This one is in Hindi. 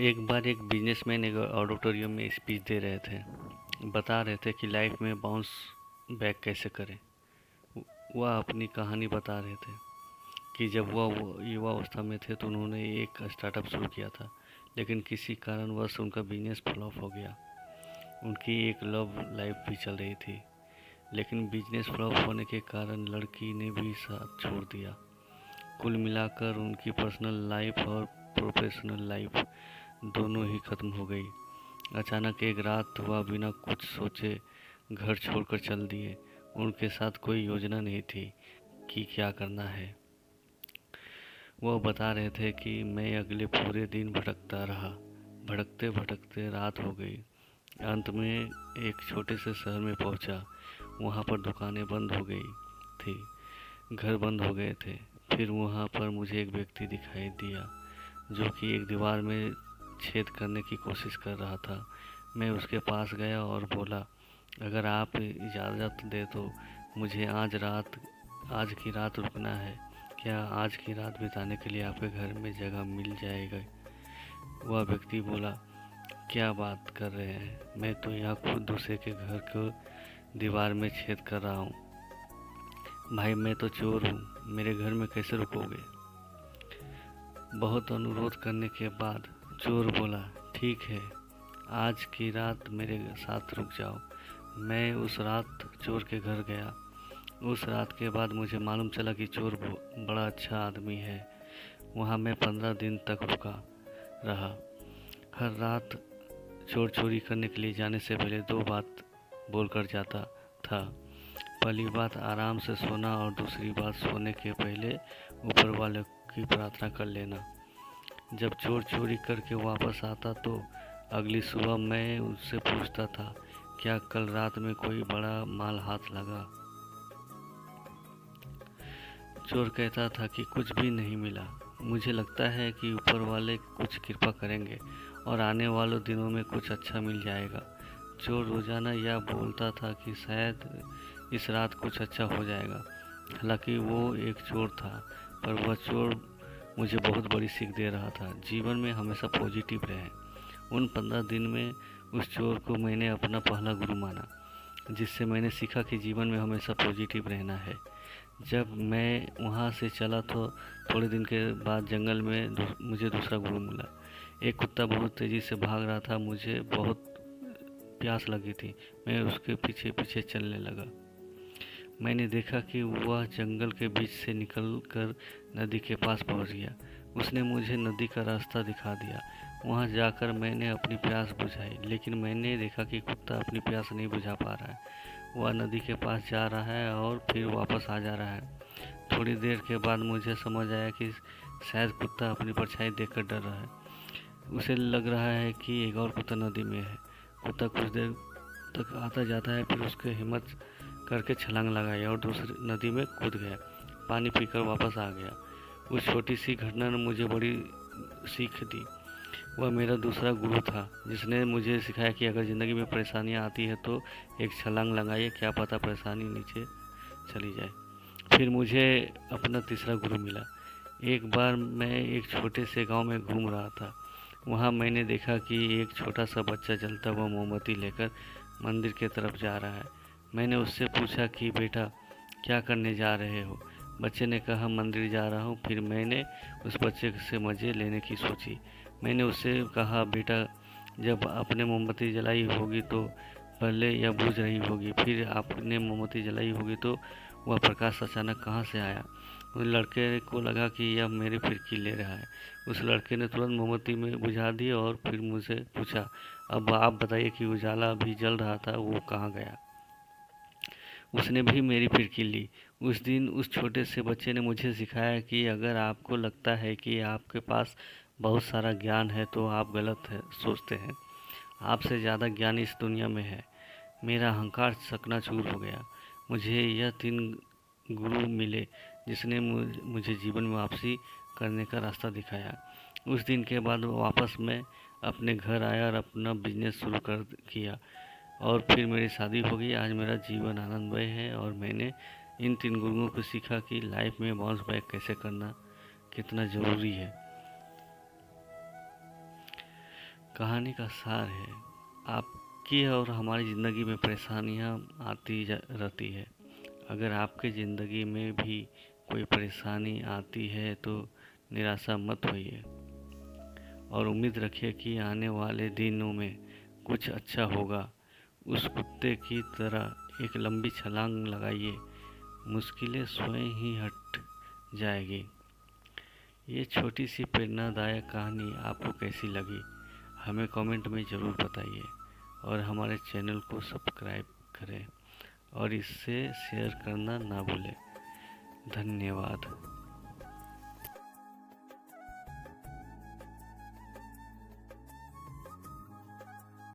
एक बार एक बिजनेसमैन एक ऑडिटोरियम में स्पीच दे रहे थे। बता रहे थे कि लाइफ में बाउंस बैक कैसे करें। वह अपनी कहानी बता रहे थे कि जब वह युवा अवस्था में थे तो उन्होंने एक स्टार्टअप शुरू किया था, लेकिन किसी कारणवश उनका बिजनेस फ्लॉप हो गया। उनकी एक लव लाइफ भी चल रही थी, लेकिन बिजनेस फ्लॉप होने के कारण लड़की ने भी साथ छोड़ दिया। कुल मिलाकर उनकी पर्सनल लाइफ और प्रोफेशनल लाइफ दोनों ही खत्म हो गई। अचानक एक रात वह बिना कुछ सोचे घर छोड़कर चल दिए। उनके साथ कोई योजना नहीं थी कि क्या करना है। वह बता रहे थे कि मैं अगले पूरे दिन भटकता रहा। भटकते भटकते रात हो गई। अंत में एक छोटे से शहर में पहुंचा। वहां पर दुकानें बंद हो गई थी, घर बंद हो गए थे। फिर वहां पर मुझे एक व्यक्ति दिखाई दिया जो कि एक दीवार में छेद करने की कोशिश कर रहा था। मैं उसके पास गया और बोला, अगर आप इजाज़त दे तो मुझे आज की रात रुकना है। क्या आज की रात बिताने के लिए आपके घर में जगह मिल जाएगा? वह व्यक्ति बोला, क्या बात कर रहे हैं, मैं तो यहाँ खुद दूसरे के घर को दीवार में छेद कर रहा हूँ। भाई, मैं तो चोर हूँ, मेरे घर में कैसे रुकोगे? बहुत अनुरोध करने के बाद चोर बोला, ठीक है, आज की रात मेरे साथ रुक जाओ। मैं उस रात चोर के घर गया। उस रात के बाद मुझे मालूम चला कि चोर बड़ा अच्छा आदमी है। वहाँ मैं 15 दिन तक रुका रहा। हर रात चोर चोरी करने के लिए जाने से पहले 2 बात बोलकर जाता था। पहली बात आराम से सोना और दूसरी बात सोने के पहले ऊपर वाले की प्रार्थना कर लेना। जब चोर चोरी करके वापस आता तो अगली सुबह मैं उससे पूछता था, क्या कल रात में कोई बड़ा माल हाथ लगा? चोर कहता था कि कुछ भी नहीं मिला। मुझे लगता है कि ऊपर वाले कुछ कृपा करेंगे और आने वाले दिनों में कुछ अच्छा मिल जाएगा। चोर रोजाना यह बोलता था कि शायद इस रात कुछ अच्छा हो जाएगा। हालांकि वो एक चोर था, पर वह चोर मुझे बहुत बड़ी सीख दे रहा था। जीवन में हमेशा पॉजिटिव रहें। उन 15 दिन में उस चोर को मैंने अपना पहला गुरु माना, जिससे मैंने सीखा कि जीवन में हमेशा पॉजिटिव रहना है। जब मैं वहाँ से चला तो थोड़े दिन के बाद जंगल में मुझे दूसरा गुरु मिला। एक कुत्ता बहुत तेज़ी से भाग रहा था। मुझे बहुत प्यास लगी थी। मैं उसके पीछे पीछे चलने लगा। मैंने देखा कि वह जंगल के बीच से निकलकर नदी के पास पहुंच गया। उसने मुझे नदी का रास्ता दिखा दिया। वहां जाकर मैंने अपनी प्यास बुझाई, लेकिन मैंने देखा कि कुत्ता अपनी प्यास नहीं बुझा पा रहा है। वह नदी के पास जा रहा है और फिर वापस आ जा रहा है। थोड़ी देर के बाद मुझे समझ आया कि शायद कुत्ता अपनी परछाई देखकर डर रहा है। उसे लग रहा है कि एक और कुत्ता नदी में है। कुत्ता कुछ देर तक आता जाता है, फिर उसके हिम्मत करके छलांग लगाई और दूसरी नदी में कूद गया। पानी पीकर वापस आ गया। उस छोटी सी घटना ने मुझे बड़ी सीख दी। वह मेरा दूसरा गुरु था, जिसने मुझे सिखाया कि अगर ज़िंदगी में परेशानियां आती है तो एक छलांग लगाइए, क्या पता परेशानी नीचे चली जाए। फिर मुझे अपना तीसरा गुरु मिला। एक बार मैं एक छोटे से गांव में घूम रहा था। वहां मैंने देखा कि एक छोटा सा बच्चा जलता हुआ मोमबत्ती लेकर मंदिर की तरफ जा रहा है। मैंने उससे पूछा कि बेटा, क्या करने जा रहे हो? बच्चे ने कहा, मंदिर जा रहा हूँ। फिर मैंने उस बच्चे से मज़े लेने की सोची। मैंने उससे कहा, बेटा, जब आपने मोमबत्ती जलाई होगी तो पहले यह बुझ रही होगी, फिर आपने मोमबत्ती जलाई होगी तो वह प्रकाश अचानक कहाँ से आया? उस लड़के को लगा कि यह मेरी फिरकी ले रहा है। उस लड़के ने तुरंत मोमबत्ती में बुझा दी और फिर मुझे पूछा, अब आप बताइए कि उजाला भी जल रहा था, वो कहाँ गया? उसने भी मेरी फिरकी ली। उस दिन उस छोटे से बच्चे ने मुझे सिखाया कि अगर आपको लगता है कि आपके पास बहुत सारा ज्ञान है तो आप गलत है सोचते हैं। आपसे ज़्यादा ज्ञान इस दुनिया में है। मेरा अहंकार चकनाचूर हो गया। मुझे यह 3 गुरु मिले जिसने मुझे जीवन में वापसी करने का रास्ता दिखाया। उस दिन के बाद वापस मैं अपने घर आया और अपना बिजनेस शुरू कर किया और फिर मेरी शादी हो गई। आज मेरा जीवन आनंदमय है और मैंने इन 3 गुरुओं को सीखा कि लाइफ में बाउंस बैक कैसे करना कितना ज़रूरी है। कहानी का सार है, आपकी और हमारी ज़िंदगी में परेशानियाँ आती रहती है। अगर आपके ज़िंदगी में भी कोई परेशानी आती है तो निराशा मत होइए और उम्मीद रखिए कि आने वाले दिनों में कुछ अच्छा होगा। उस कुत्ते की तरह एक लंबी छलांग लगाइए, मुश्किलें स्वयं ही हट जाएगी। ये छोटी सी प्रेरणादायक कहानी आपको कैसी लगी, हमें कमेंट में ज़रूर बताइए और हमारे चैनल को सब्सक्राइब करें और इससे शेयर करना ना भूलें। धन्यवाद।